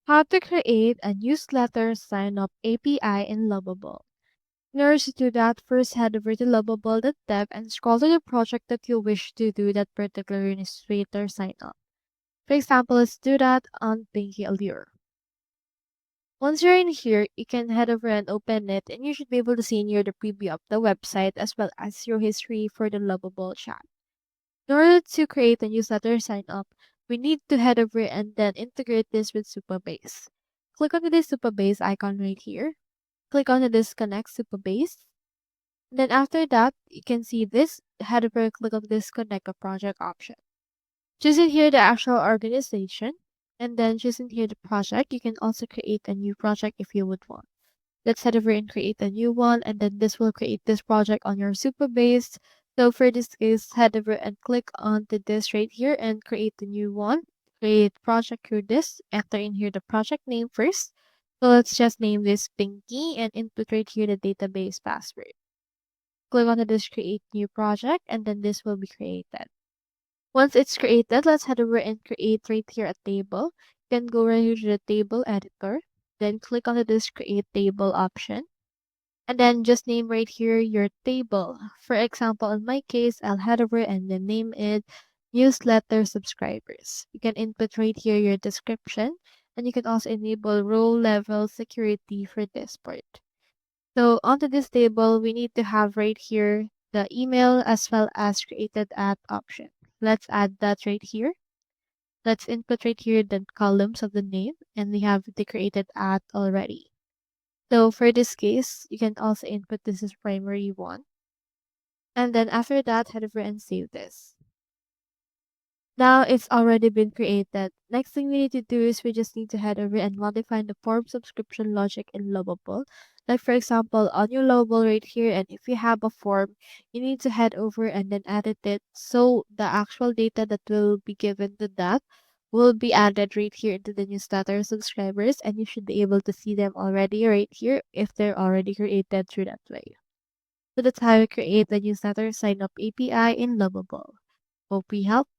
How to create a newsletter sign-up API in Lovable. In order to do that, first head over to lovable.dev and scroll to the project that you wish to do that particular newsletter sign-up. For example, let's do that on Pinky Allure. Once you're in here, you can head over and open it, and you should be able to see in here the preview of the website as well as your history for the Lovable chat. In order to create a newsletter sign up, we need to head over and then integrate this with Supabase. Click on this Supabase icon right here. Click on the disconnect Supabase. Then after that, you can see this, head over and click on this connect a project option. Choose in here the actual organization, and then choose in here the project. You can also create a new project if you would want. Let's head over and create a new one, and then this will create this project on your Supabase. So for this case, head over and click onto this right here and create a new one. Create project through this. Enter in here the project name first. So let's just name this Pinky and input right here the database password. Click on this create new project, and then this will be created. Once it's created, let's head over and create right here a table. You can go right here to the table editor. Then click on this create table option. And then just name right here your table. For example, in my case, I'll head over and then name it newsletter subscribers. You can input right here your description, and you can also enable row level security for this part. So onto this table, we need to have right here the email as well as created at option. Let's add that right here. Let's input right here the columns of the name, and we have the created at already. So for this case, you can also input this as primary one. And then after that, head over and save this. Now it's already been created. Next thing we need to do is we just need to head over and modify the form subscription logic in Lovable. Like for example, on your Lovable right here, and if you have a form, you need to head over and then edit it so the actual data that will be given to that will be added right here into the newsletter subscribers, and you should be able to see them already right here if they're already created through that way. So that's how you create the newsletter sign up API in Lovable. Hope we helped.